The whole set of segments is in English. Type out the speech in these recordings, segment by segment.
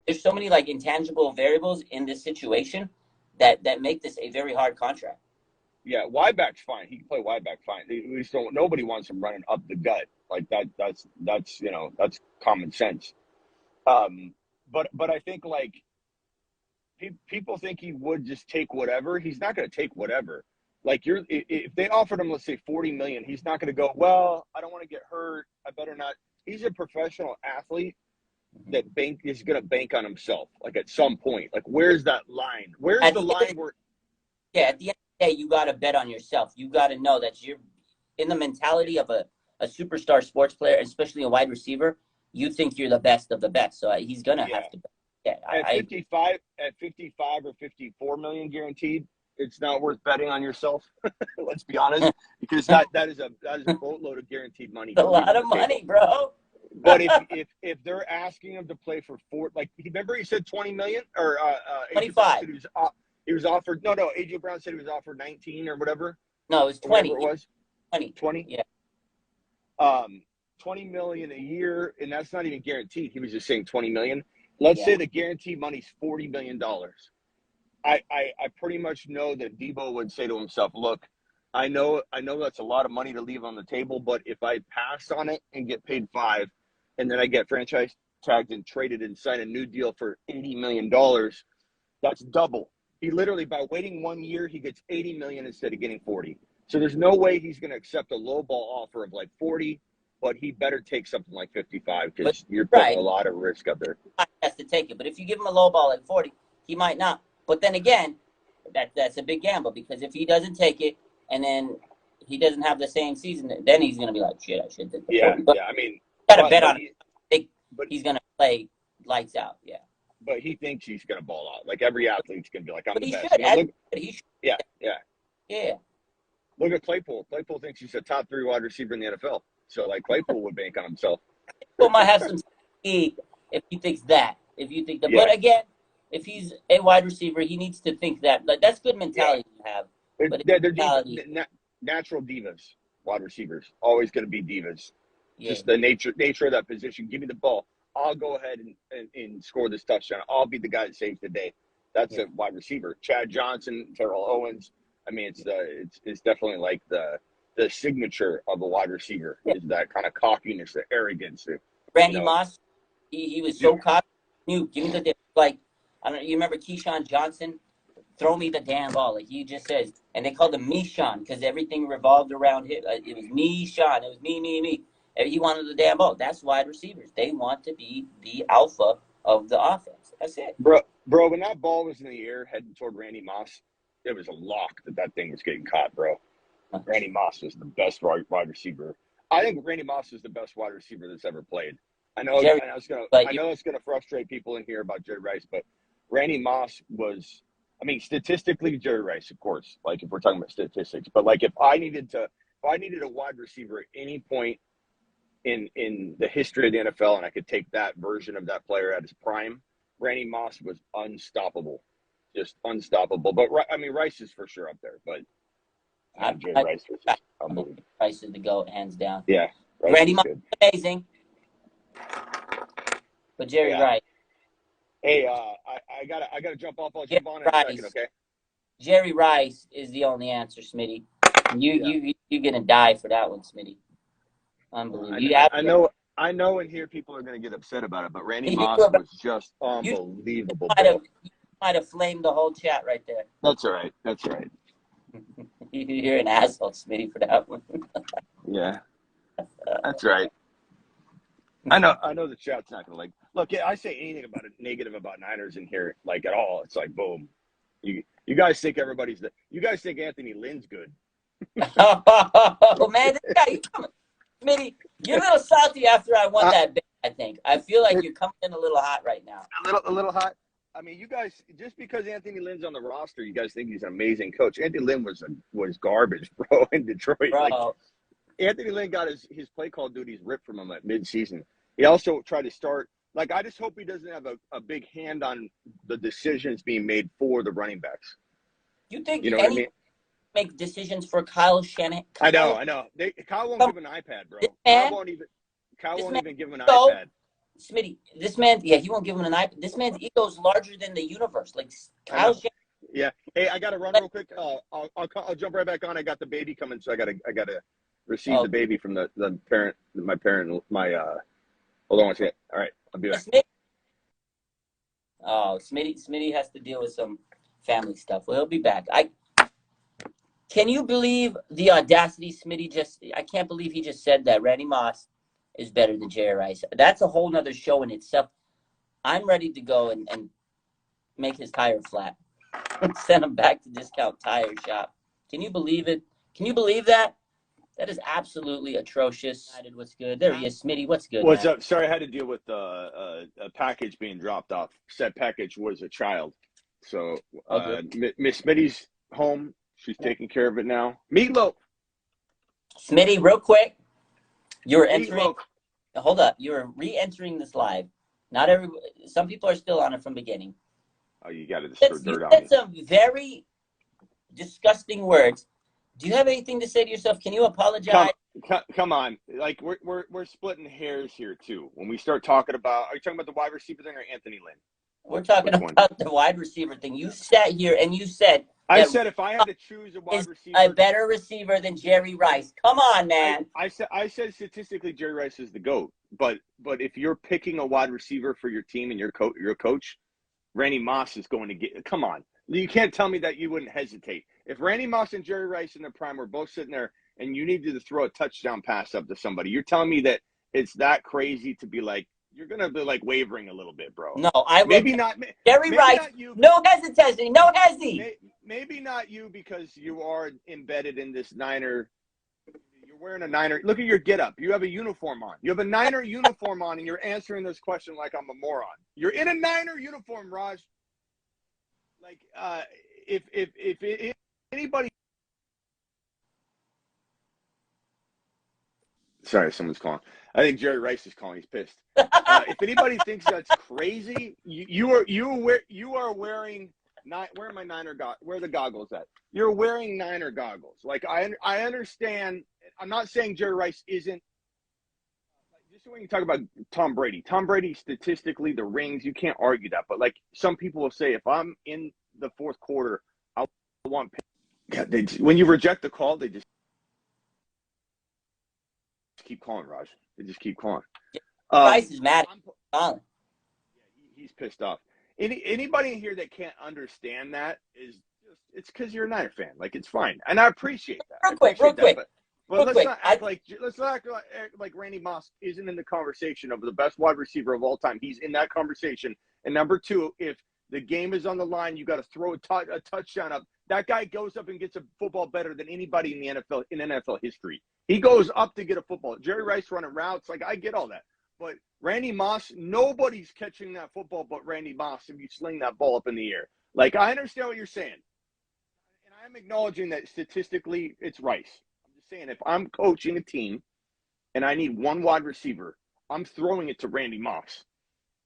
there's so many like intangible variables in this situation that make this a very hard contract. Yeah, wideback's fine. He can play wideback fine. We just don't. Nobody wants him running up the gut like that. That's that's common sense. But I think like people think he would just take whatever. He's not going to take whatever. Like if they offered him, let's say 40 million, he's not going to go, well, I don't want to get hurt. I better not. He's a professional athlete that is going to bank on himself. Like at some point, like where's that line? Where's the line where? Yeah, at the end of the day, you got to bet on yourself. You got to know that you're in the mentality of a superstar sports player, especially a wide receiver. You think you're the best of the best, so he's gonna have to bet. Yeah, at 55 or 54 million guaranteed, it's not worth betting on yourself. Let's be honest, because that is a boatload of guaranteed money. It's a lot of money, bro. But if they're asking him to play for like remember he said 20 million or 25. He was offered no AJ Brown said he was offered 19 or whatever. No, it was 20. It was 20. Yeah. 20 million a year, and that's not even guaranteed. He was just saying 20 million. Let's say the guaranteed money's $40 million. I pretty much know that Debo would say to himself, look, I know that's a lot of money to leave on the table, but if I pass on it and get paid 5 and then I get franchise tagged and traded and sign a new deal for $80 million, that's double. He literally, by waiting 1 year, he gets 80 million instead of getting 40. So there's no way he's going to accept a low ball offer of like 40, but he better take something like 55 because you're putting a lot of risk up there. He has to take it, but if you give him a low ball at 40, he might not. But then again, that's a big gamble because if he doesn't take it and then he doesn't have the same season, then he's going to be like, shit, I should take the 40. Yeah, I mean, got to bet on him. He's going to play lights out, yeah. But he thinks he's going to ball out. Like every athlete's going to be like, I'm but the best. He should. Yeah. Look at Claypool. Claypool thinks he's a top 3 wide receiver in the NFL. So, like, Claypool would bank on himself. Claypool might have some fatigue if he thinks that. If you think that. But again, if he's a wide receiver, he needs to think that. Like, that's good mentality to have. But they're natural divas, wide receivers. Always going to be divas. Yeah. Just the nature of that position. Give me the ball. I'll go ahead and score this touchdown. I'll be the guy that saves the day. That's a wide receiver. Chad Johnson, Terrell Owens. I mean, it's definitely like the signature of a wide receiver is that kind of cockiness, the arrogance. Randy Moss, he was so cocky. Give me the like. I don't know. You remember Keyshawn Johnson? Throw me the damn ball, like he just says. And they called him Me-Sean because everything revolved around him. It was Me-Sean. It was me. He wanted the damn ball. That's wide receivers. They want to be the alpha of the offense. That's it. Bro, when that ball was in the air heading toward Randy Moss, it was a lock that thing was getting caught, bro. Randy Moss was the best wide receiver. I think Randy Moss is the best wide receiver that's ever played. I know it's gonna frustrate people in here about Jerry Rice, but Randy Moss was, I mean, statistically, Jerry Rice, of course, like if we're talking about statistics, but like if I needed a wide receiver at any point in the history of the NFL and I could take that version of that player at his prime, Randy Moss was unstoppable. Just unstoppable. But I mean, Rice is for sure up there, but Rice is unbelievable. Rice is the GOAT, hands down. Yeah. Randy Moss is amazing. But Jerry Rice. Hey, I gotta jump off. I'll jump on in a second, okay? Jerry Rice is the only answer, Smitty. You're gonna die for that one, Smitty. Unbelievable. I know in here people are gonna get upset about it, but Randy Moss was just unbelievable. You might have flamed the whole chat right there. That's all right. You're an asshole, Smitty, for that one. Yeah. That's right. I know the chat's not gonna like. Look, I say anything about it negative about Niners in here, like at all. It's like boom. You guys think you guys think Anthony Lynn's good. Oh man, this guy, Smitty, you're a little salty after I won that bet, I think. I feel like you're coming in a little hot right now. A little hot. I mean, you guys, just because Anthony Lynn's on the roster, you guys think he's an amazing coach. Anthony Lynn was garbage, bro, in Detroit. Bro. Like, Anthony Lynn got his play call duties ripped from him at midseason. He also tried to start. Like, I just hope he doesn't have a big hand on the decisions being made for the running backs. You think what I mean? Make decisions for Kyle Shanahan? I know. Kyle won't give him an iPad, bro. Kyle won't even give him an iPad. Smitty, this man, yeah, he won't give him an iPad. This man's ego is larger than the universe. Like I know. Kyle Shanahan. Yeah. Hey, I got to run real quick. I'll jump right back on. I got the baby coming, so I gotta receive Oh, the baby from the parent, hold on one second. All right, I'll be back. Smitty. Oh, Smitty has to deal with some family stuff. Well, he'll be back. Can you believe the audacity Smitty just? I can't believe he just said that Randy Moss is better than Jerry Rice. That's a whole nother show in itself. I'm ready to go and make his tire flat and send him back to Discount Tire Shop. Can you believe it? Can you believe that? That is absolutely atrocious. What's good? There he is, Smitty. What's good, What's man? up? Sorry, I had to deal with a package being dropped off. Said package was a child. So Miss Smitty's home. She's taking care of it now. Meatloaf. Smitty, real quick. You're entering. Meatloaf. Hold up. You're re-entering this live. Not every. Some people are still on it from beginning. Oh, you got to stir You dirt on said me. some very disgusting words. Do you have anything to say to yourself? Can you apologize? Come on. Like we're splitting hairs here too. When we start talking about, are you talking about the wide receiver thing or Anthony Lynn? We're talking about the wide receiver thing. You sat here and you said I said if I had to choose a wide receiver, a better receiver than Jerry Rice. Come on, man. I said statistically Jerry Rice is the GOAT. But if you're picking a wide receiver for your team and your coach, Randy Moss is going to get. Come on, you can't tell me that you wouldn't hesitate. If Randy Moss and Jerry Rice in their prime were both sitting there and you needed to throw a touchdown pass up to somebody, you're telling me that it's that crazy to be like, you're going to be like wavering a little bit, bro. No, I will. Maybe not. Jerry Rice, not you, no hesitation, no hesi. Maybe not you because you are embedded in this Niner. You're wearing a Niner. Look at your getup. You have a uniform on. You have a Niner uniform on, and you're answering this question like I'm a moron. You're in a Niner uniform, Raj. Like, if anybody. Sorry, someone's calling. I think Jerry Rice is calling. He's pissed. If anybody thinks that's crazy, you are wearing. Where are my Niner where are the goggles at? You're wearing Niner goggles. Like I understand. I'm not saying Jerry Rice isn't. Just when you talk about Tom Brady, statistically, the rings, you can't argue that. But like some people will say, if I'm in the fourth quarter, I want. God, when you reject the call, they just keep calling, Raj. They just keep calling. Rice is mad. He's pissed off. Anybody in here that can't understand that is just, it's because you're a Niner fan. Like, it's fine, and I appreciate that. Real quick. But let's not act like Randy Moss isn't in the conversation of the best wide receiver of all time. He's in that conversation. And number two, if the game is on the line, you got to throw a touchdown up. That guy goes up and gets a football better than anybody in the NFL in NFL history. He goes up to get a football. Jerry Rice running routes, like I get all that. But Randy Moss, nobody's catching that football but Randy Moss if you sling that ball up in the air. Like, I understand what you're saying. And I'm acknowledging that statistically it's Rice. I'm just saying if I'm coaching a team and I need one wide receiver, I'm throwing it to Randy Moss.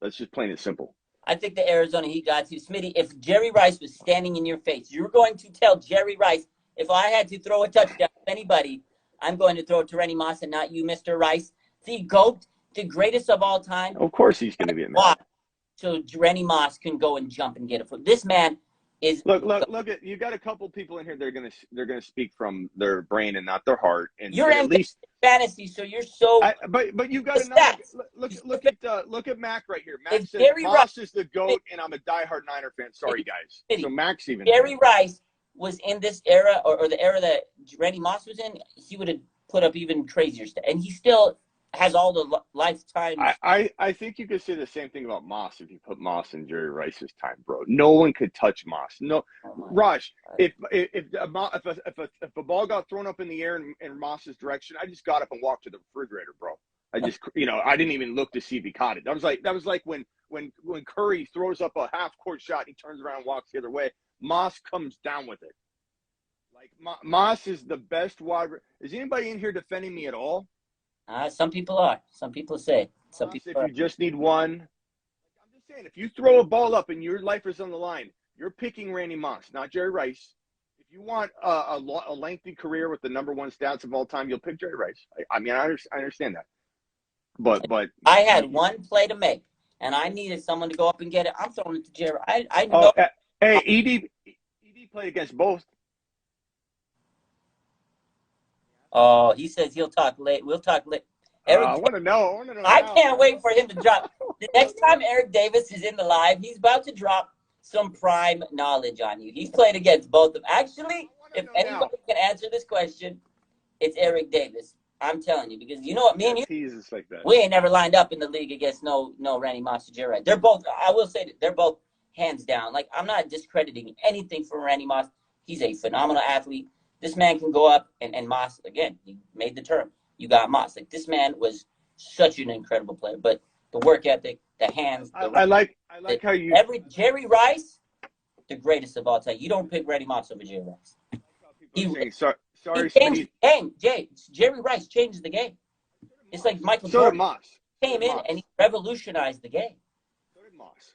That's just plain and simple. I think the Arizona Heat got to. Smitty, if Jerry Rice was standing in your face, you're going to tell Jerry Rice, if I had to throw a touchdown to anybody, I'm going to throw it to Randy Moss and not you, Mr. Rice. The GOAT, the greatest of all time. Of course he's going to be mad. So Randy Moss can go and jump and get a foot. This man is look at you got a couple people in here they're gonna speak from their brain and not their heart, and you're at least fantasy, so you're so but you've got another look at Mac right here. Mac says Moss is the GOAT and I'm a diehard Niner fan. Sorry guys. So Mac's even Jerry Rice was in this era or the era that Randy Moss was in, he would have put up even crazier stuff, and he still has all the lifetime. I think you could say the same thing about Moss if you put Moss in Jerry Rice's time, bro. No one could touch Moss. No, Raj. If a ball got thrown up in the air in Moss's direction, I just got up and walked to the refrigerator, bro. I just I didn't even look to see if he caught it. That was like when Curry throws up a half court shot, he turns around and walks the other way. Moss comes down with it. Like Moss is the best wide. Is anybody in here defending me at all? Some people are. Some people say. Some Moss, people. If you just need one, I'm just saying, if you throw a ball up and your life is on the line, you're picking Randy Moss, not Jerry Rice. If you want a lengthy career with the number one stats of all time, you'll pick Jerry Rice. I understand that. but I had one play to make, and I needed someone to go up and get it. I'm throwing it to Jerry. I know. hey, Ed played against both. Oh, he says he'll talk late. We'll talk late. I Eric, want to know. I want to know I now, can't man. wait for him to drop. The next time Eric Davis is in the live, he's about to drop some prime knowledge on you. He's played against both of them. Actually, if anybody can answer this question, it's Eric Davis. I'm telling you, because you know what, me and you, teases like that. we ain't never lined up in the league against no Randy Moss or Jerry. They're both. I will say that they're both hands down. Like, I'm not discrediting anything from Randy Moss. He's a phenomenal athlete. This man can go up and Moss again. He made the term. You got Moss. Like, this man was such an incredible player. But the work ethic, the hands, I like how you Jerry Rice, the greatest of all time. You don't pick Randy Moss over Jerry Rice. He changed the game. Jerry Rice changed the game. It's like Michael Jordan came in and he revolutionized the game. So did Moss.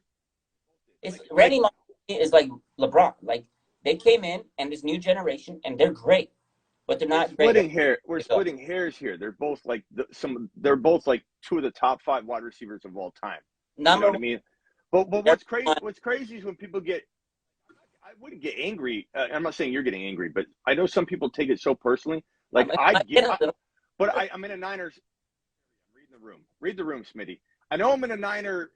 Randy Moss is like LeBron. Like, they came in and this new generation and they're great, but they're not splitting hair. We're splitting hairs here. They're both like they're both like two of the top 5 wide receivers of all time. You know what I mean? But what's crazy is when people get. I wouldn't get angry. I'm not saying you're getting angry, but I know some people take it so personally. Like I'm in a Niners. Read the room, Smitty. I know I'm in a Niner,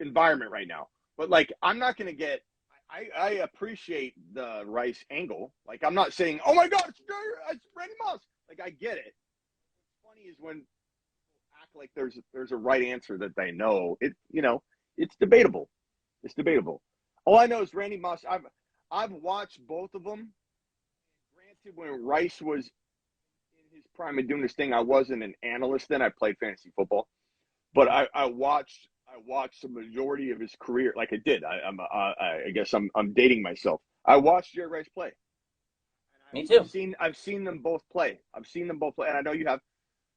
environment right now, but like I'm not going to get. I appreciate the Rice angle. Like, I'm not saying, oh my God, it's Randy Moss. Like, I get it. What's funny is when people act like there's a right answer that they know. It's debatable. It's debatable. All I know is Randy Moss. I've watched both of them. Granted, when Rice was in his prime and doing this thing, I wasn't an analyst then. I played fantasy football, but I watched the majority of his career. Like I did. I guess I'm dating myself. I watched Jerry Rice play. Me too. I've seen them both play. And I know you have.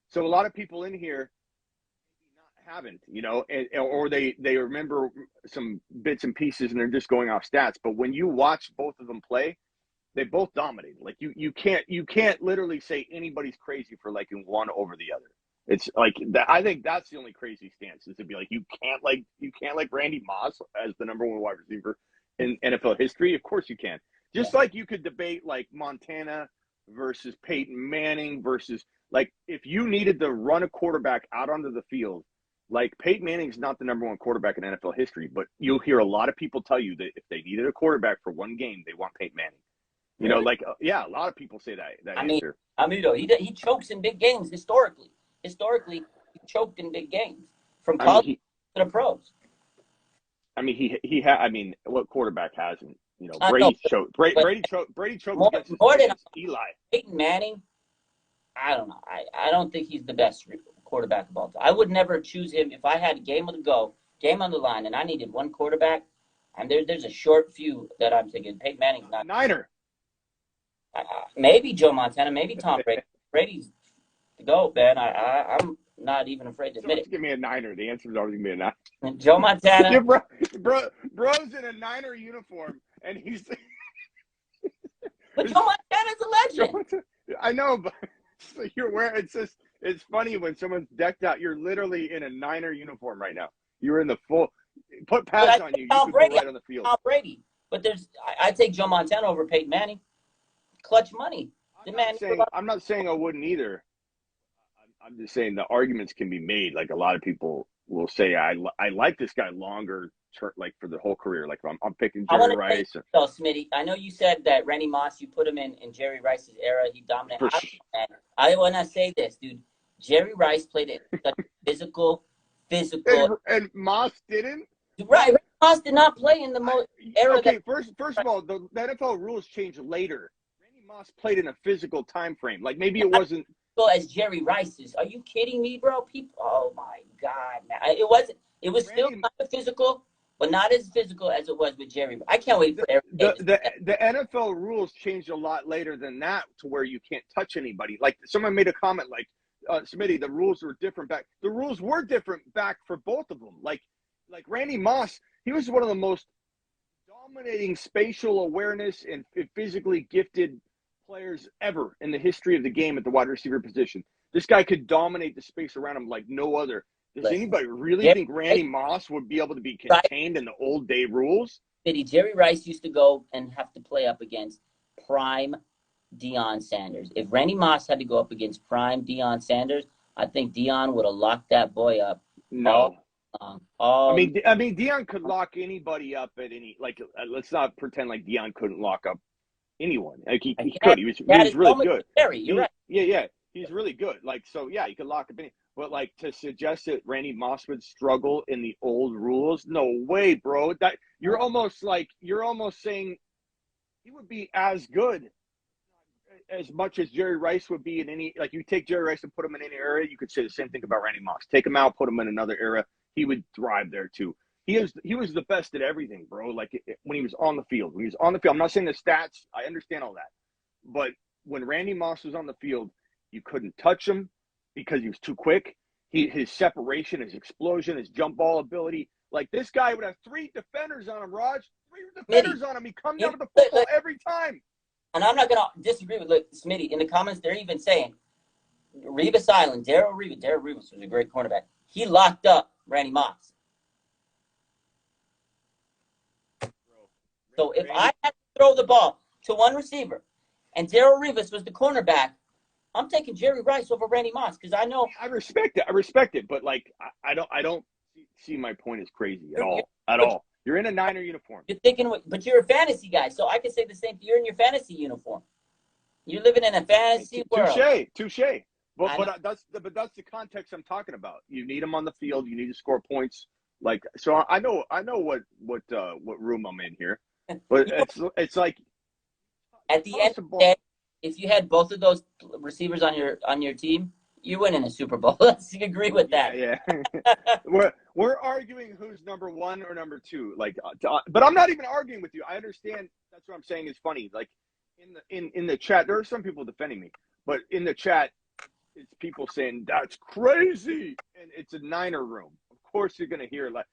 So a lot of people in here haven't, or they remember some bits and pieces and they're just going off stats. But when you watch both of them play, they both dominated. Like you can't literally say anybody's crazy for liking one over the other. It's like that. I think that's the only crazy stance is to be like you can't like Randy Moss as the number 1 wide receiver in NFL history. Of course you can. Just like you could debate like Montana versus Peyton Manning versus like if you needed to run a quarterback out onto the field, like Peyton Manning's not the number 1 quarterback in NFL history, but you'll hear a lot of people tell you that if they needed a quarterback for one game, they want Peyton Manning. You know, like a lot of people say that answer. He chokes in big games historically. Historically, he choked in big games from college to the pros. I mean, what quarterback hasn't? Brady choked. Brady choked against Eli. Peyton Manning, I don't know. I don't think he's the best quarterback of all time. I would never choose him if I had a game on the line, and I needed one quarterback. And there's a short few that I'm thinking. Peyton Manning's not. Niner. Maybe Joe Montana. Maybe Tom Brady. Brady's the GOAT, man. I'm not even afraid to admit it. Give me a Niner. The answer is always going to be a Niner. Joe Montana. Bro's in a Niner uniform, and he's. But Joe Montana's a legend. I know, but you're wearing. It's funny when someone's decked out. You're literally in a Niner uniform right now. You're in the full. Put pads on you. You could go right on the field. Tom Brady. But I take Joe Montana over Peyton Manning. Clutch money. I'm not saying I wouldn't either. I'm just saying the arguments can be made. Like a lot of people will say, I like this guy longer, like for the whole career. Like I'm picking Jerry Rice. Smitty, I know you said that Randy Moss, you put him in Jerry Rice's era. He dominated. I want to say this, dude. Jerry Rice played it such physical. And Moss didn't? Right. Moss did not play in the era. Okay, first of all, the NFL rules changed later. Moss played in a physical time frame. Like maybe it wasn't as Jerry Rice's. Are you kidding me, bro? People, oh my God, man! It wasn't. It was still kind of physical, but not as physical as it was with Jerry. I can't wait for the NFL rules changed a lot later than that to where you can't touch anybody. Like someone made a comment like, Smitty, the rules were different back. The rules were different back for both of them. Like Randy Moss, he was one of the most dominating spatial awareness and physically gifted players ever in the history of the game at the wide receiver position. This guy could dominate the space around him like no other. Does Listen, anybody really Jerry think Randy Rice, Moss would be able to be Rice, contained in the old day rules? Jerry Rice used to go and have to play up against prime Deion Sanders. If Randy Moss had to go up against prime Deion Sanders, I think Deion would have locked that boy up all No. along. I mean, Deion could lock anybody up at any. Like, let's not pretend like Deion couldn't lock up anyone. Like he could. He had was his really moments good. with Jerry. You're right. Yeah. He's really good. Like, so yeah, he could lock up any. But like to suggest that Randy Moss would struggle in the old rules, no way, bro. That you're almost saying he would be as good as much as Jerry Rice would be in any. Like, you take Jerry Rice and put him in any era, you could say the same thing about Randy Moss. Take him out, put him in another era, he would thrive there too. He was the best at everything, bro. Like when he was on the field. I'm not saying the stats. I understand all that, but when Randy Moss was on the field, you couldn't touch him because he was too quick. His separation, his explosion, his jump ball ability. Like, this guy would have 3 defenders on him, Raj. 3 defenders on him. He come down with the football every time. And I'm not going to disagree with Smitty. In the comments, they're even saying Revis Island, Darrelle Revis. Darrelle Revis was a great cornerback. He locked up Randy Moss. So if I had to throw the ball to one receiver and Darrelle Revis was the cornerback, I'm taking Jerry Rice over Randy Moss because I know. I respect it, but like I don't see my point as crazy at all. You're in a Niner uniform. You're thinking, but you're a fantasy guy, so I can say the same thing. You're in your fantasy uniform. You're living in a fantasy world. Touche. But that's the context I'm talking about. You need them on the field. You need to score points. Like, so I know what room I'm in here, but it's like at the end of the day, if you had both of those receivers on your team, you win in a Super Bowl. Let's agree with that. Yeah. We're arguing who's number 1 or number 2. Like, but I'm not even arguing with you. I understand. That's what I'm saying is funny. Like in the chat, there are some people defending me, but in the chat, it's people saying that's crazy, and it's a Niner room. Of course, you're gonna hear like